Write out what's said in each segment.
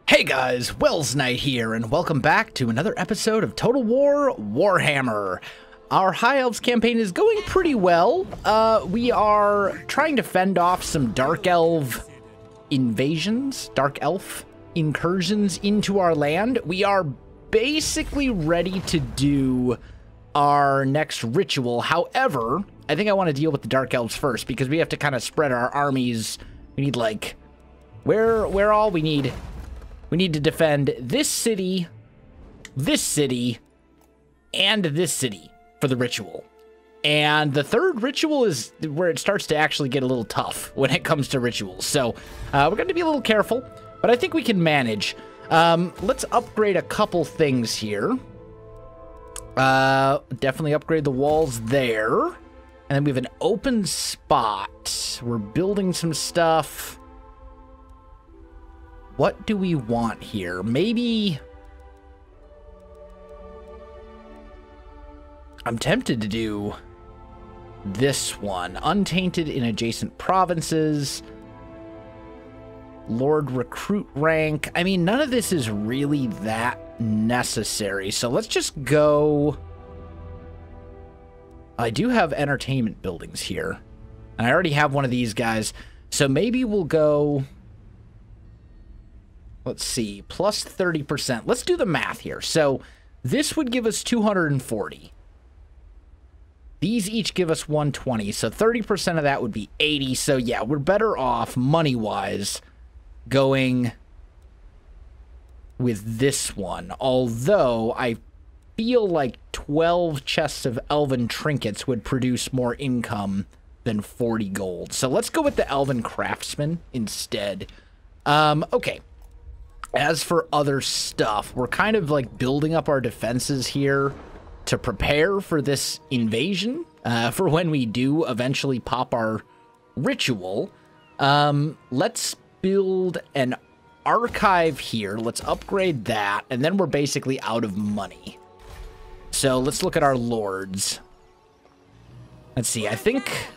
Hey guys, Wells Knight here, and welcome back to another episode of Total War Warhammer. Our High Elves campaign is going pretty well. We are trying to fend off some Dark Elf invasions, Dark Elf incursions into our land. We are basically ready to do our next ritual. However, I think I want to deal with the Dark Elves first because we have to kind of spread our armies. We need like, where all we need... We need to defend this city, and this city for the ritual. And the third ritual is where it starts to actually get a little tough when it comes to rituals. So we're going to be a little careful, but I think we can manage. Let's upgrade a couple things here. Definitely upgrade the walls there. And then we have an open spot. We're building some stuff. What do we want here? Maybe... I'm tempted to do this one. Untainted in adjacent provinces. Lord recruit rank. I mean, none of this is really that necessary. So let's just go... I do have entertainment buildings here. And I already have one of these guys. So maybe we'll go... Let's see, plus 30%. Let's do the math here. So this would give us 240. These each give us 120. So 30% of that would be 80. So yeah, we're better off money-wise going with this one. Although I feel like 12 chests of elven trinkets would produce more income than 40 gold. So let's go with the elven craftsman instead. Okay. As for other stuff, we're kind of like building up our defenses here to prepare for this invasion, for when we do eventually pop our ritual. Let's build an archive here. Let's upgrade that, and then we're basically out of money. So let's look at our lords. Let's see, I think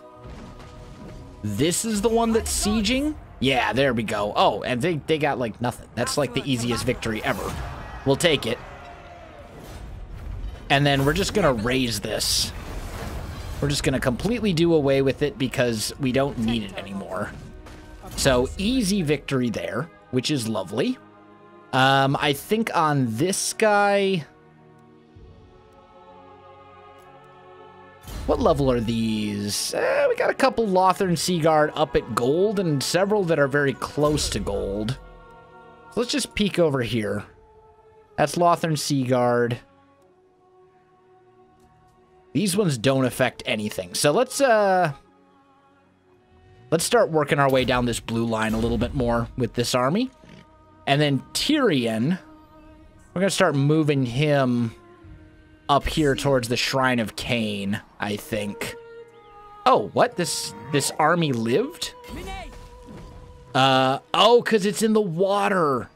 this is the one that's sieging. Yeah, there we go. Oh, and they got, like, nothing. That's, like, the easiest victory ever. We'll take it. And then we're just gonna raise this. We're just gonna completely do away with it because we don't need it anymore. So, easy victory there, which is lovely. I think on this guy... What level are these? We got a couple Lothern Seaguard up at gold and several that are very close to gold. So let's just peek over here. That's Lothern Seaguard. These ones don't affect anything. So let's start working our way down this blue line a little bit more with this army. And then Tyrion, we're going to start moving him up here towards the Shrine of Khaine, I think. Oh, what? This army lived? Oh, because it's in the water.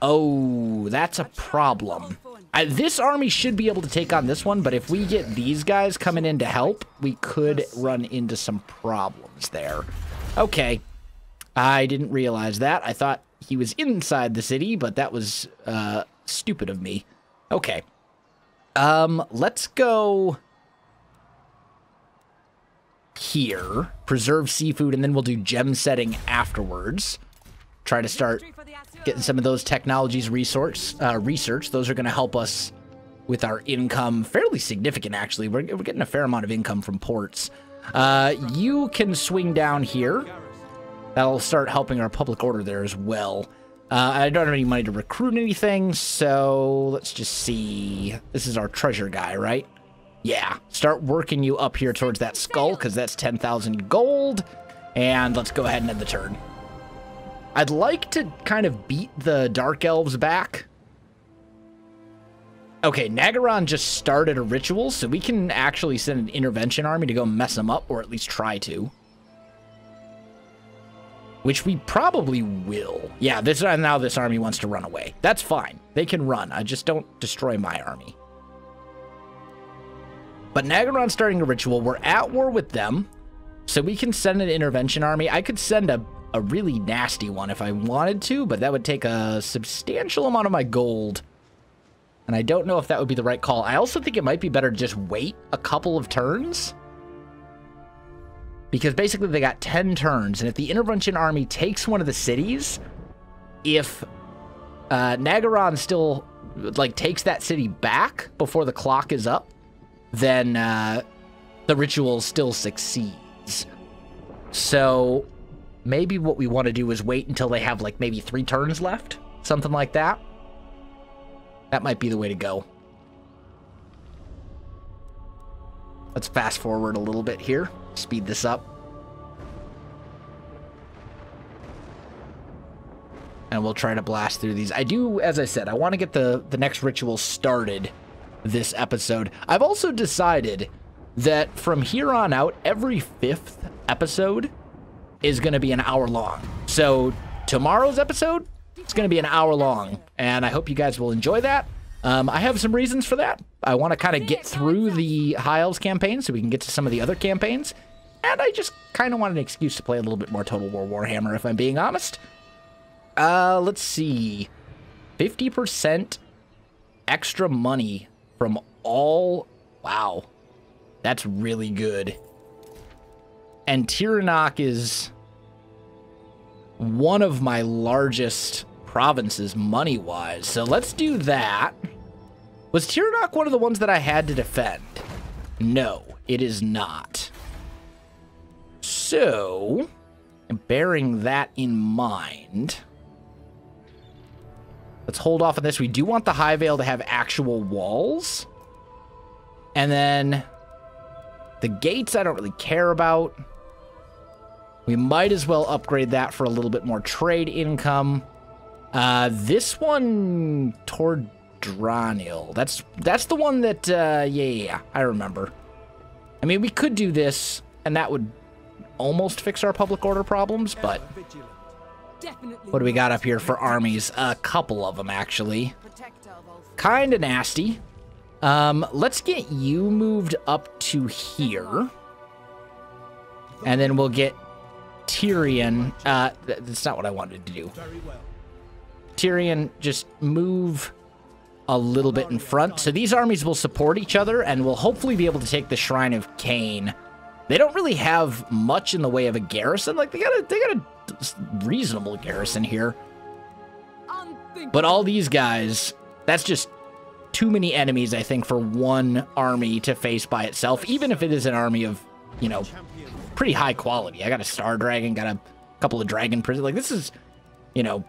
Oh, that's a problem. This army should be able to take on this one, but if we get these guys coming in to help, we could run into some problems there. Okay. I didn't realize that. I thought he was inside the city, but that was stupid of me. Okay. Let's go here, preserve seafood, and then we'll do gem setting afterwards. Try to start getting some of those technologies research. Those are going to help us with our income. Fairly significant, actually. We're getting a fair amount of income from ports. You can swing down here. That'll start helping our public order there as well. I don't have any money to recruit anything, so let's just see. This is our treasure guy, right? Yeah. Start working you up here towards that skull, because that's 10,000 gold. And let's go ahead and end the turn. I'd like to kind of beat the Dark Elves back. Okay, Nagaron just started a ritual, so we can actually send an intervention army to go mess them up, or at least try to. Which we probably will. Yeah, now this army wants to run away. That's fine. They can run. I just don't destroy my army. But Nagaron's starting a ritual. We're at war with them. So we can send an intervention army. I could send a a really nasty one if I wanted to, but that would take a substantial amount of my gold. And I don't know if that would be the right call. I also think it might be better to just wait a couple of turns. Because basically they got 10 turns, and if the intervention army takes one of the cities, if Nagaron still like takes that city back before the clock is up, then the ritual still succeeds. So maybe what we want to do is wait until they have like maybe 3 turns left, something like that. That might be the way to go. Let's fast forward a little bit here. Speed this up. And we'll try to blast through these. I do, as I said, I want to get the next ritual started this episode. I've also decided that from here on out, every 5th episode is going to be an hour long. So tomorrow's episode, it's going to be an hour long. And I hope you guys will enjoy that. I have some reasons for that. I want to kind of get through the High Elves campaign so we can get to some of the other campaigns. And I just kind of want an excuse to play a little bit more Total War Warhammer, if I'm being honest. Let's see. 50% extra money from all... Wow. That's really good. And Tyrion is one of my largest provinces money-wise. So let's do that. Was Tyrion one of the ones that I had to defend? No, it is not. So, bearing that in mind, let's hold off on this. We do want the High Vale to have actual walls. And then the gates I don't really care about. We might as well upgrade that for a little bit more trade income. This one, Tordranil. That's the one that, yeah, I remember. I mean, we could do this, and that would almost fix our public order problems, but what do we got up here for armies? A couple of them, actually. Kind of nasty. Let's get you moved up to here. And then we'll get Tyrion. That's not what I wanted to do. Tyrion, just move a little bit in front. So these armies will support each other, and we'll hopefully be able to take the Shrine of Khaine. They don't really have much in the way of a garrison. Like, they got a reasonable garrison here. But all these guys, that's just too many enemies, I think, for one army to face by itself, even if it is an army of, you know, pretty high quality. I got a Star Dragon, got a couple of Dragon Prisoners. Like, this is, you know,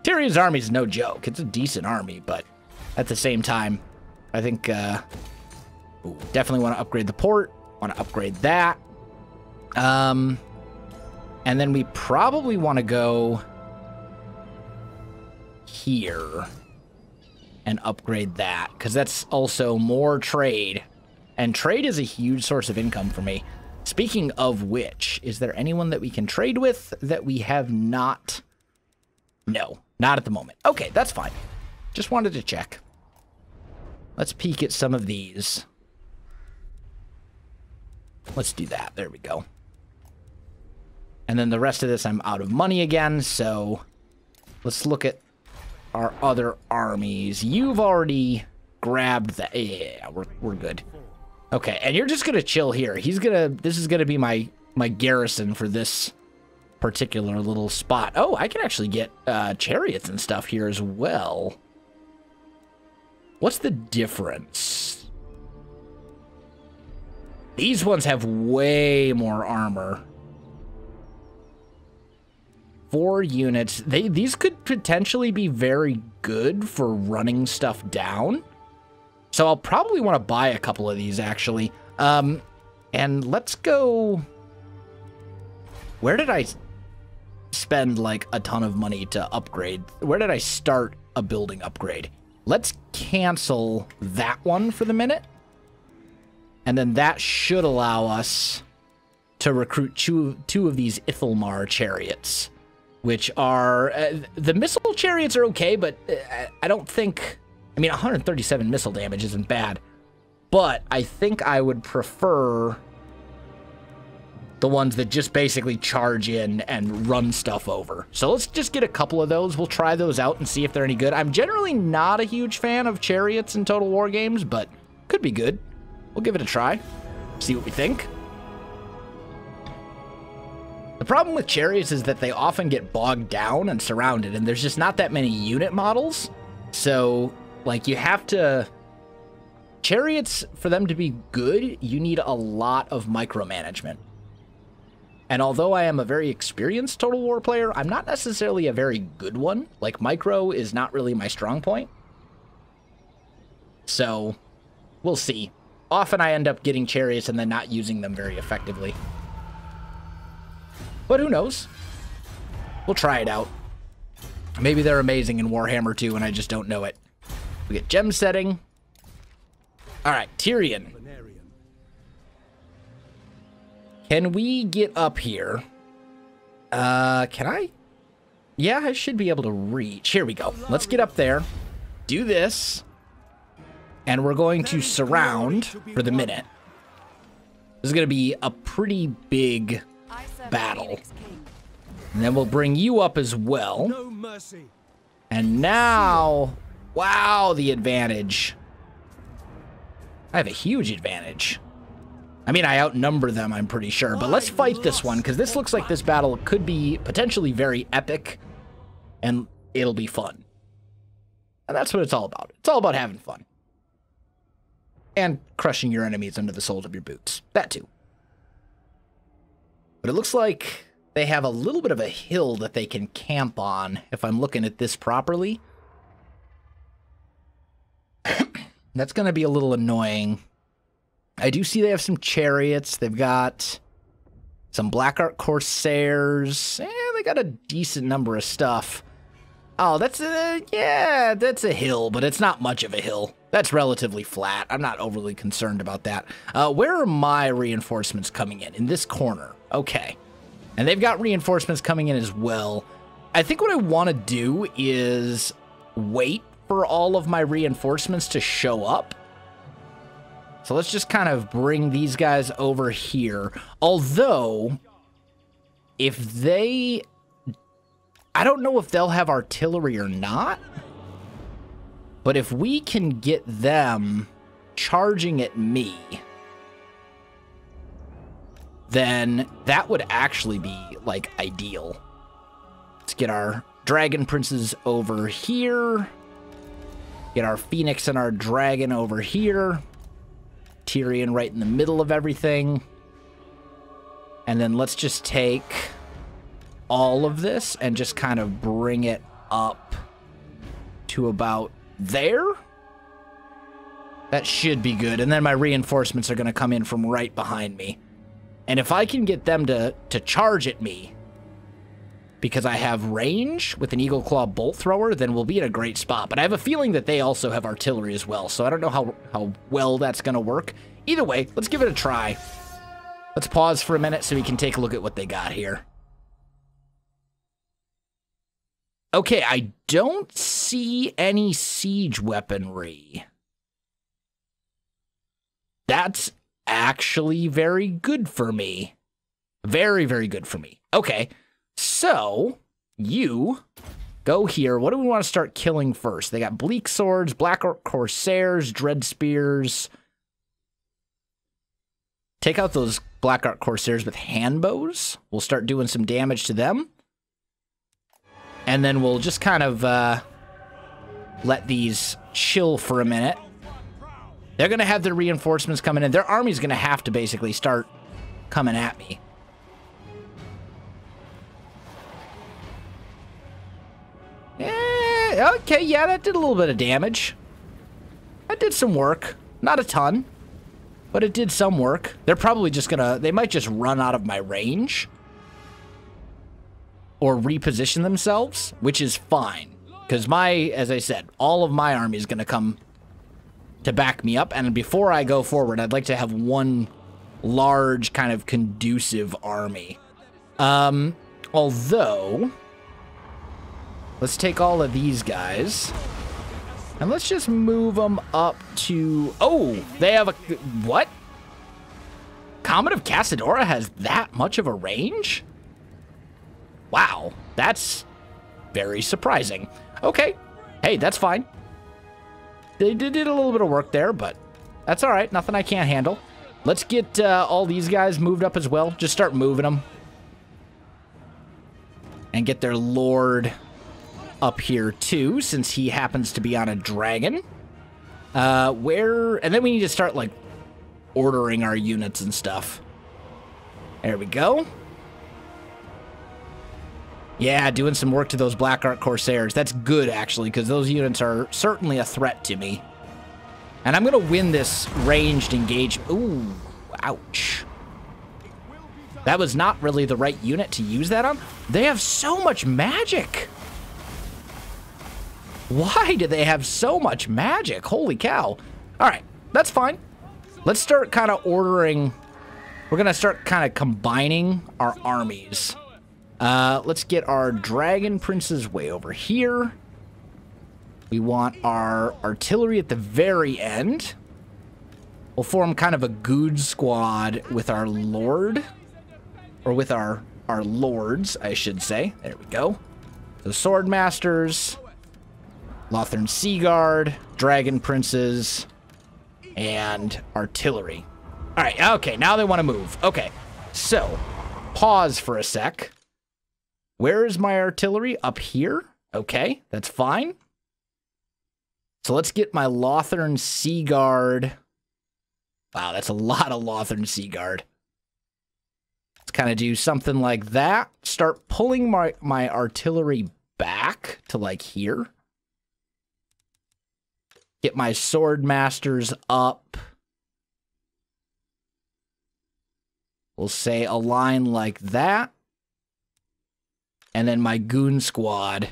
Tyrion's army is no joke. It's a decent army, but at the same time, I think, definitely want to upgrade the port, want to upgrade that. And then we probably want to go here and upgrade that, because that's also more trade. And trade is a huge source of income for me. Speaking of which, is there anyone that we can trade with that we have not? No, not at the moment. Okay, that's fine. Just wanted to check. Let's peek at some of these. Let's do that. There we go. And then the rest of this, I'm out of money again, so let's look at our other armies. You've already grabbed that. Yeah, we're good. Okay, and you're just gonna chill here. This is gonna be my garrison for this particular little spot. Oh, I can actually get chariots and stuff here as well. What's the difference? These ones have way more armor. 4 units. These could potentially be very good for running stuff down. So I'll probably want to buy a couple of these, actually. And let's go... Where did I spend, like, a ton of money to upgrade? Where did I start a building upgrade? Let's cancel that one for the minute. And then that should allow us to recruit two of these Ithalmar chariots, which are... the missile chariots are okay, but I don't think... I mean, 137 missile damage isn't bad, but I think I would prefer the ones that just basically charge in and run stuff over. So let's just get a couple of those. We'll try those out and see if they're any good. I'm generally not a huge fan of chariots in Total War games, but could be good. We'll give it a try, see what we think. The problem with chariots is that they often get bogged down and surrounded, and there's just not that many unit models. So, like, you have to... Chariots, for them to be good, you need a lot of micromanagement. And although I am a very experienced Total War player, I'm not necessarily a very good one. Like, micro is not really my strong point. So, we'll see. Often I end up getting chariots and then not using them very effectively. But who knows? We'll try it out. Maybe they're amazing in Warhammer 2 and I just don't know it. We get gem setting. Alright, Tyrion. Can we get up here? Can I? Yeah, I should be able to reach. Here we go. Let's get up there. Do this. And we're going to surround for the minute. This is going to be a pretty big battle. And then we'll bring you up as well. And now, wow, the advantage. I have a huge advantage. I mean, I outnumber them, I'm pretty sure. But let's fight this one, because this looks like this battle could be potentially very epic. And it'll be fun. And that's what it's all about. It's all about having fun. And crushing your enemies under the soles of your boots. That too. But it looks like they have a little bit of a hill that they can camp on, if I'm looking at this properly. That's going to be a little annoying. I do see they have some chariots. They've got some Blackheart Corsairs. They got a decent number of stuff. Oh, that's a, yeah, that's a hill, but it's not much of a hill. That's relatively flat. I'm not overly concerned about that. Where are my reinforcements coming in? In this corner. Okay. And they've got reinforcements coming in as well. I think what I want to do is wait for all of my reinforcements to show up. So let's just kind of bring these guys over here. Although, if they... I don't know if they'll have artillery or not. But if we can get them charging at me, then that would actually be, like, ideal. Let's get our Dragon Princes over here. Get our Phoenix and our Dragon over here. Tyrion right in the middle of everything. And then let's just take all of this and just kind of bring it up to about there. That should be good. And then my reinforcements are going to come in from right behind me. And if I can get them to charge at me, because I have range with an Eagle Claw Bolt Thrower, then we'll be in a great spot. But I have a feeling that they also have artillery as well, so I don't know how well that's going to work. Either way, let's give it a try. Let's pause for a minute so we can take a look at what they got here. Okay, I don't see any siege weaponry. That's actually very good for me. Very, very good for me. Okay. So, you go here. What do we want to start killing first? They got Bleak Swords, Blackheart Corsairs, Dread Spears. Take out those Blackheart Corsairs with hand bows. We'll start doing some damage to them. And then we'll just kind of let these chill for a minute. They're going to have their reinforcements coming in. Their army's going to have to basically start coming at me. Okay, yeah, that did a little bit of damage. That did some work. Not a ton, but it did some work. They're probably just gonna... They might just run out of my range. Or reposition themselves, which is fine. Because as I said, all of my army is gonna come to back me up. And before I go forward, I'd like to have one large, kind of conducive army. Although... Let's take all of these guys. And let's just move them up to... Oh, they have a... What? Comet of Cassadora has that much of a range? Wow, that's very surprising. Okay, hey, that's fine. They did a little bit of work there, but that's all right. Nothing I can't handle. Let's get all these guys moved up as well. Just start moving them. And get their lord up here too, since he happens to be on a dragon. And then we need to start, like, ordering our units and stuff. There we go. Yeah, doing some work to those Black Ark Corsairs. That's good, actually, because those units are certainly a threat to me. And I'm going to win this ranged engagement. Ooh, ouch. That was not really the right unit to use that on. They have so much magic. Why do they have so much magic? Holy cow. All right, that's fine. Let's start kind of ordering. We're going to start kind of combining our armies. Let's get our dragon princes way over here. We want our artillery at the very end. We'll form kind of a good squad with our lord. Or with our lords, I should say. There we go. The sword masters, Lothern Sea Guard, dragon princes, and artillery. All right, okay, now they want to move. Okay, so pause for a sec. Where is my artillery? Up here? Okay, that's fine. So let's get my Lothern Sea Guard. Wow, that's a lot of Lothern Sea Guard. Let's kind of do something like that. Start pulling my artillery back to, like, here. Get my sword masters up. We'll say a line like that. And then my goon squad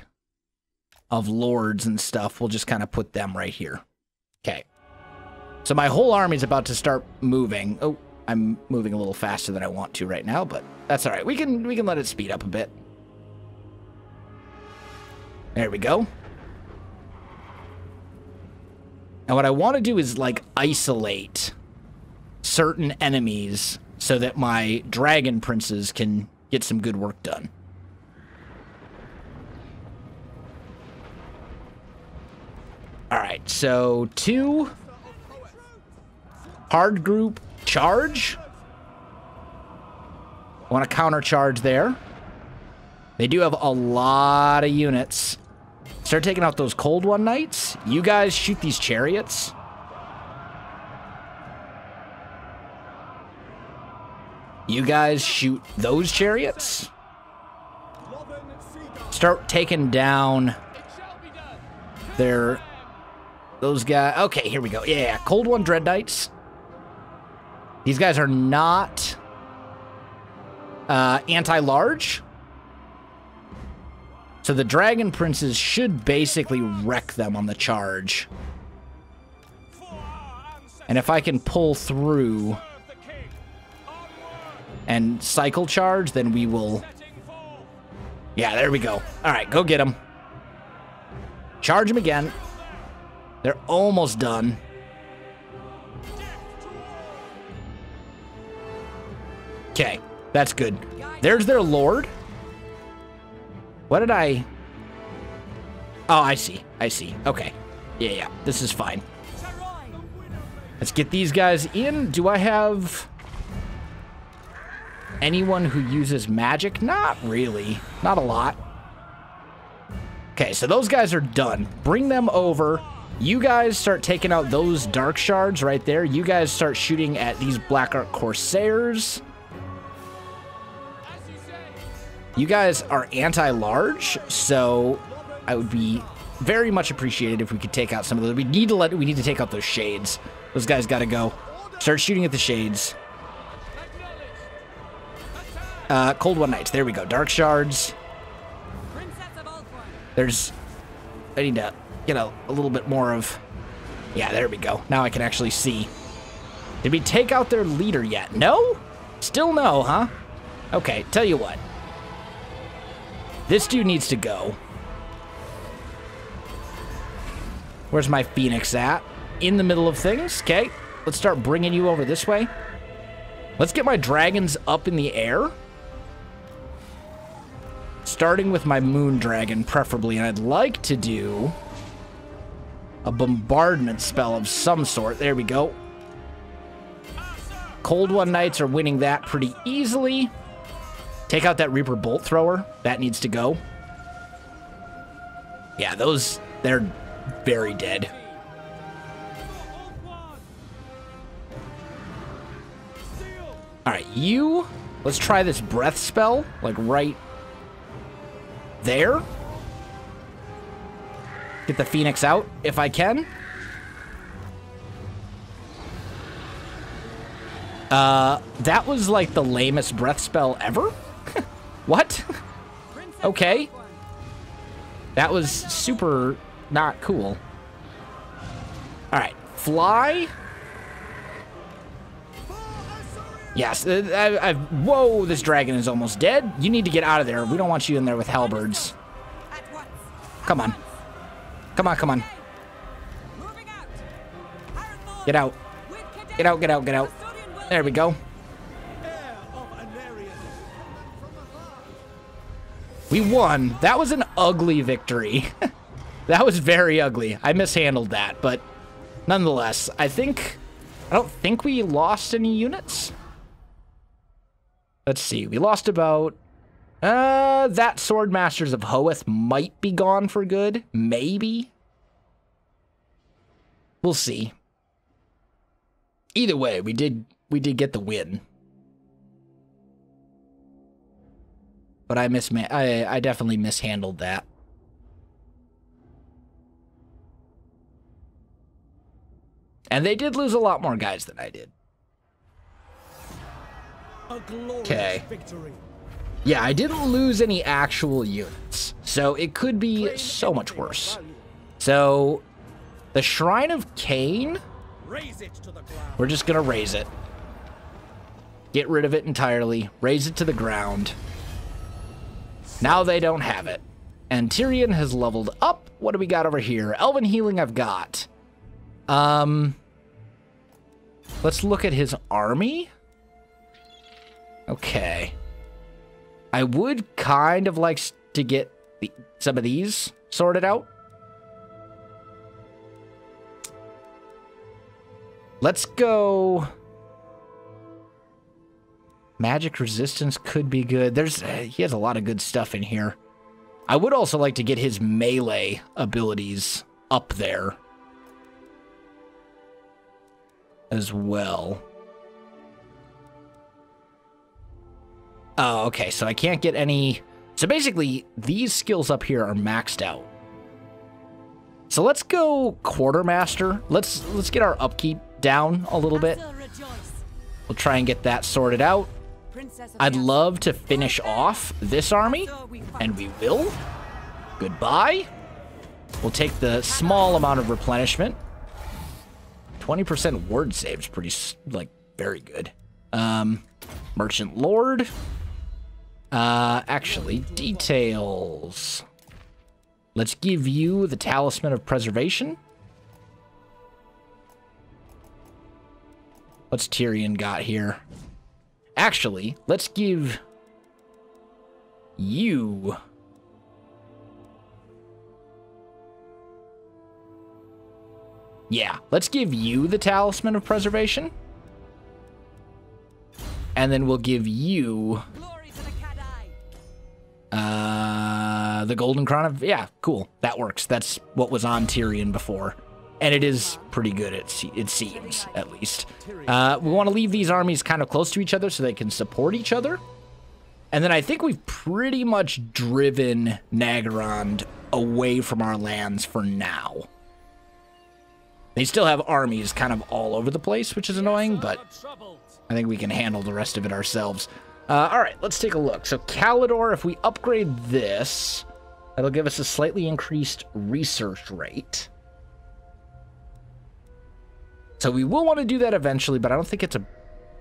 of lords and stuff, we'll just kind of put them right here. Okay. So my whole army's about to start moving. Oh, I'm moving a little faster than I want to right now, but that's all right. We can let it speed up a bit. There we go. And what I want to do is, like, isolate certain enemies so that my dragon princes can get some good work done. All right, so 2 hard group charge. I want to counter charge there. They do have a lot of units. Start taking out those cold one knights. You guys shoot these chariots. You guys shoot those chariots. Start taking down those guys. Okay, here we go. Yeah, cold one dread knights. These guys are not anti-large. So the dragon princes should basically wreck them on the charge. And if I can pull through and cycle charge, then we will... Yeah, there we go. All right, go get them. Charge them again. They're almost done. Okay, that's good. There's their lord. What did I... Oh, I see. I see. Okay. Yeah, this is fine. Let's get these guys in. Do I have anyone who uses magic? Not really. Not a lot. Okay, so those guys are done. Bring them over. You guys start taking out those dark shards right there. You guys start shooting at these Black Ark Corsairs. You guys are anti-large, so I would be very much appreciated if we could take out some of those. We need to take out those shades. Those guys got to go. Start shooting at the shades. Cold one knights. There we go. Dark shards. I need to get a little bit more of... Yeah, there we go. Now I can actually see. Did we take out their leader yet? No? Still no, huh? Okay, tell you what. This dude needs to go. Where's my Phoenix at? In the middle of things. Okay, let's start bringing you over this way. Let's get my dragons up in the air. Starting with my moon dragon, preferably. And I'd like to do a bombardment spell of some sort. There we go. Cold One Knights are winning that pretty easily. Take out that Reaper Bolt Thrower. That needs to go. Yeah, those, they're very dead. Alright, you, let's try this breath spell, like right there. Get the Phoenix out, if I can. That was like the lamest breath spell ever? What? Okay. That was super not cool. Alright, fly. Yes, whoa, this dragon is almost dead. You need to get out of there. We don't want you in there with halberds. Come on. Come on, come on. Get out. Get out, get out, get out. There we go. We won. That was an ugly victory. That was very ugly. I mishandled that, but nonetheless, I don't think we lost any units. Let's see. We lost about... that Swordmasters of Hoeth might be gone for good. Maybe. We'll see. Either way, we did get the win. But I definitely mishandled that. And they did lose a lot more guys than I did. Okay. Yeah, I didn't lose any actual units, so it could be so much worse. So, the Shrine of Khaine, we're just gonna raise it. Get rid of it entirely, raise it to the ground. Now they don't have it. And Tyrion has leveled up. What do we got over here? Elven Healing I've got. Let's look at his army. Okay. I would kind of like to get some of these sorted out. Let's go... Magic resistance could be good. He has a lot of good stuff in here. I would also like to get his melee abilities up there as well. Oh, okay, so I can't get any... So basically, these skills up here are maxed out. So let's go Quartermaster. Let's get our upkeep down a little bit. We'll try and get that sorted out. I'd love to finish off this army, and we will. Goodbye. We'll take the small amount of replenishment. 20% ward saves, pretty, like, very good. Merchant Lord. Actually, details. Let's give you the Talisman of Preservation. What's Tyrion got here? Actually, let's give you... Yeah, let's give you the Talisman of Preservation. And then we'll give you... the Golden Crown of... Yeah, cool. That works. That's what was on Tyrion before. And it is pretty good, it seems, at least. We want to leave these armies kind of close to each other so they can support each other. And then I think we've pretty much driven Nagorond away from our lands for now. They still have armies kind of all over the place, which is annoying, but I think we can handle the rest of it ourselves. All right, let's take a look. So Calidor, if we upgrade this, that'll give us a slightly increased research rate. So we will want to do that eventually, but I don't think it's a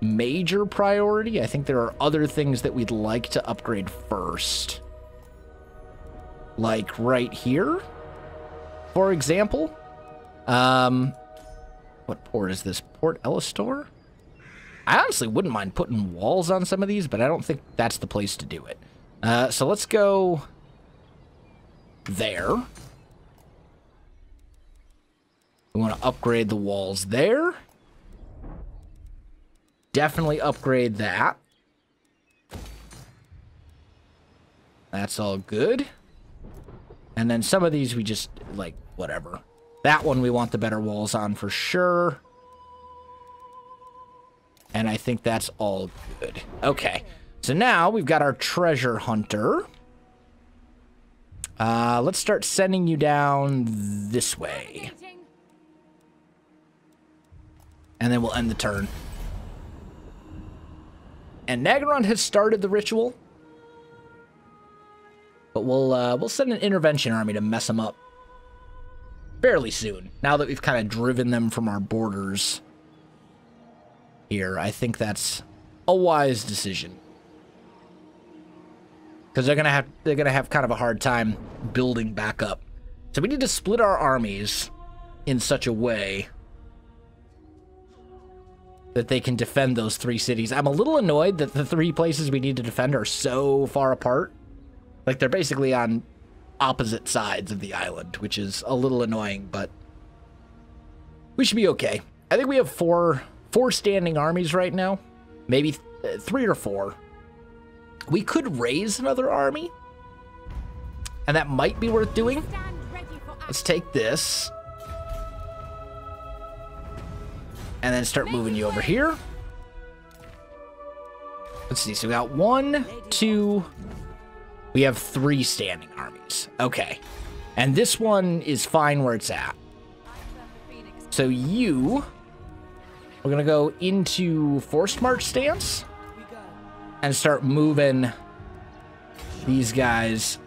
major priority. I think there are other things that we'd like to upgrade first. Like right here, for example. What port is this? Port Elistor? I honestly wouldn't mind putting walls on some of these, but I don't think that's the place to do it. So let's go there. We want to upgrade the walls there. Definitely upgrade that. That's all good. And then some of these we just, like, whatever. That one we want the better walls on for sure. And I think that's all good. Okay. So now we've got our treasure hunter. Let's start sending you down this way. And then we'll end the turn. And Nagaron has started the ritual. But we'll send an intervention army to mess them up fairly soon. Now that we've kind of driven them from our borders here, I think that's a wise decision. Because they're gonna have kind of a hard time building back up. So we need to split our armies in such a way that they can defend those 3 cities. I'm a little annoyed that the 3 places we need to defend are so far apart. Like, they're basically on opposite sides of the island, which is a little annoying, but we should be okay. I think we have four standing armies right now. Maybe 3 or 4. We could raise another army, and that might be worth doing. Let's take this. And then start moving you over here. Let's see. So we got 1, 2. We have 3 standing armies. Okay. And this one is fine where it's at. So we're going to go into forced march stance and start moving these guys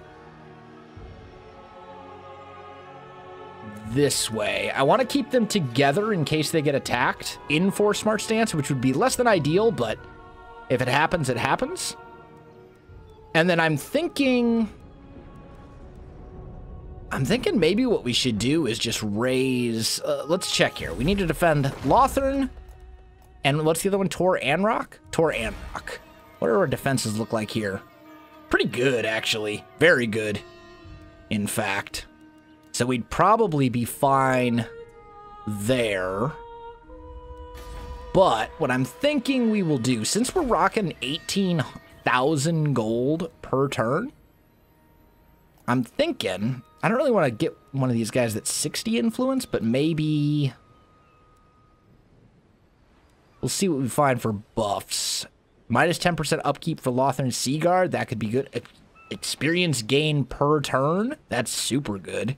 this way. I want to keep them together in case they get attacked in forced march stance, which would be less than ideal, but if it happens, it happens. And then I'm thinking maybe what we should do is just raise, let's check here. We need to defend Lothern, and what's the other one? Tor Anrock? Tor Anrock. What do our defenses look like here? Pretty good, actually. Very good, in fact. So we'd probably be fine there. But what I'm thinking we will do, since we're rocking 18,000 gold per turn, I'm thinking, I don't really want to get one of these guys that's 60 influence, but maybe we'll see what we find for buffs. Minus 10% upkeep for Lothern Seaguard. That could be good. Experience gain per turn. That's super good.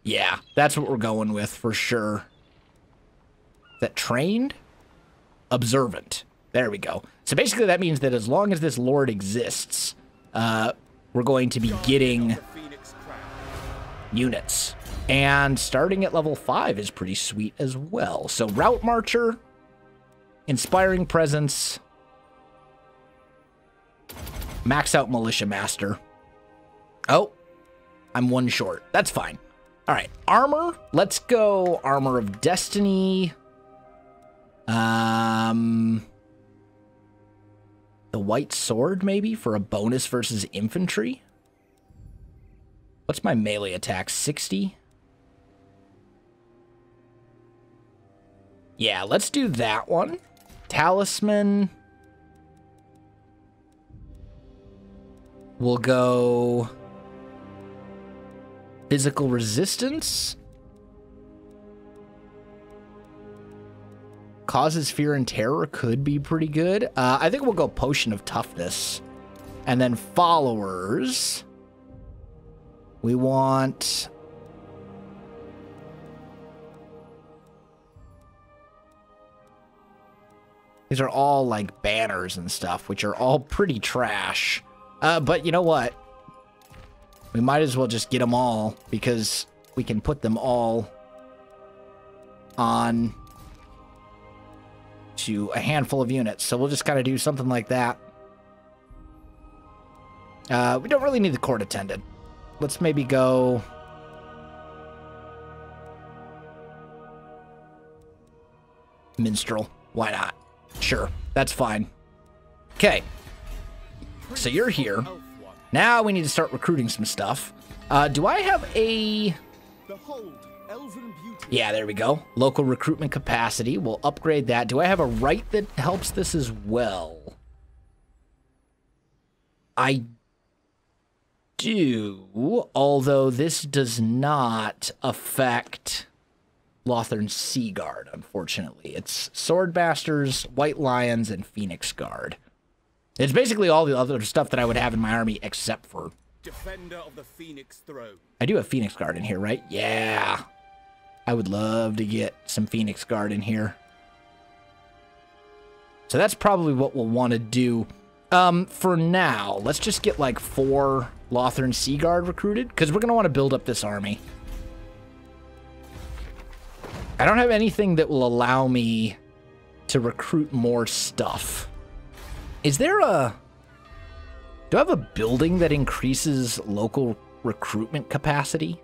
Yeah, that's what we're going with for sure. Is that trained? Observant. There we go. So basically that means that as long as this lord exists, we're going to be getting units. And starting at level 5 is pretty sweet as well. So Route Marcher, Inspiring Presence, max out Militia Master. Oh, I'm 1 short. That's fine. All right, armor. Let's go Armor of Destiny. The White Sword, maybe, for a bonus versus infantry. What's my melee attack? 60? Yeah, let's do that one. Talisman. We'll go Physical Resistance. Causes Fear and Terror could be pretty good. I think we'll go Potion of Toughness. And then Followers. We want... These are all like banners and stuff, which are all pretty trash. But you know what? We might as well just get them all, because we can put them all on to a handful of units. So we'll just kind of do something like that. We don't really need the court attendant. Let's maybe go... minstrel. Why not? Sure, that's fine. Okay. So you're here. Now we need to start recruiting some stuff. Do I have a... Yeah, there we go. Local recruitment capacity. We'll upgrade that. Do I have a right that helps this as well? I do, although this does not affect Lothern Sea Guard, unfortunately. It's Swordmasters, White Lions, and Phoenix Guard. It's basically all the other stuff that I would have in my army except for... Defender of the Phoenix Throne. I do have Phoenix Guard in here, right? Yeah. I would love to get some Phoenix Guard in here. So that's probably what we'll want to do. For now, let's just get like 4 Lothern Sea Guard recruited, because we're going to want to build up this army. I don't have anything that will allow me to recruit more stuff. Is there a... Do I have a building that increases local recruitment capacity?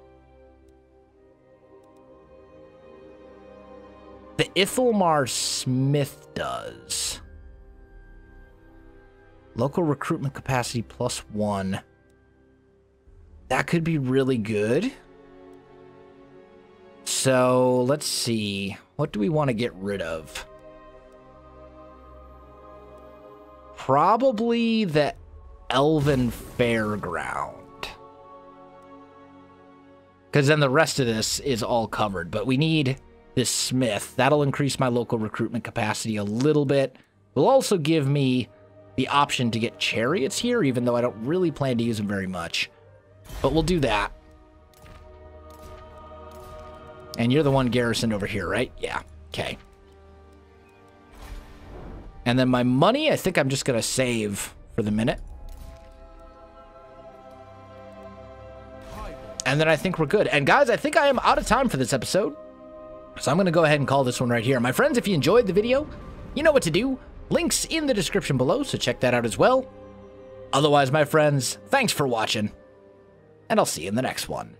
The Ithelmar Smith does. Local recruitment capacity +1. That could be really good. So, let's see. What do we want to get rid of? Probably the Elven Fairground. Because then the rest of this is all covered. But we need this Smith. That'll increase my local recruitment capacity a little bit. Will also give me the option to get chariots here, even though I don't really plan to use them very much. But we'll do that. And you're the one garrisoned over here, right? Yeah. Okay. And then my money, I think I'm just going to save for the minute. And then I think we're good. And guys, I think I am out of time for this episode. So I'm going to go ahead and call this one right here. My friends, if you enjoyed the video, you know what to do. Links in the description below, so check that out as well. Otherwise, my friends, thanks for watching. And I'll see you in the next one.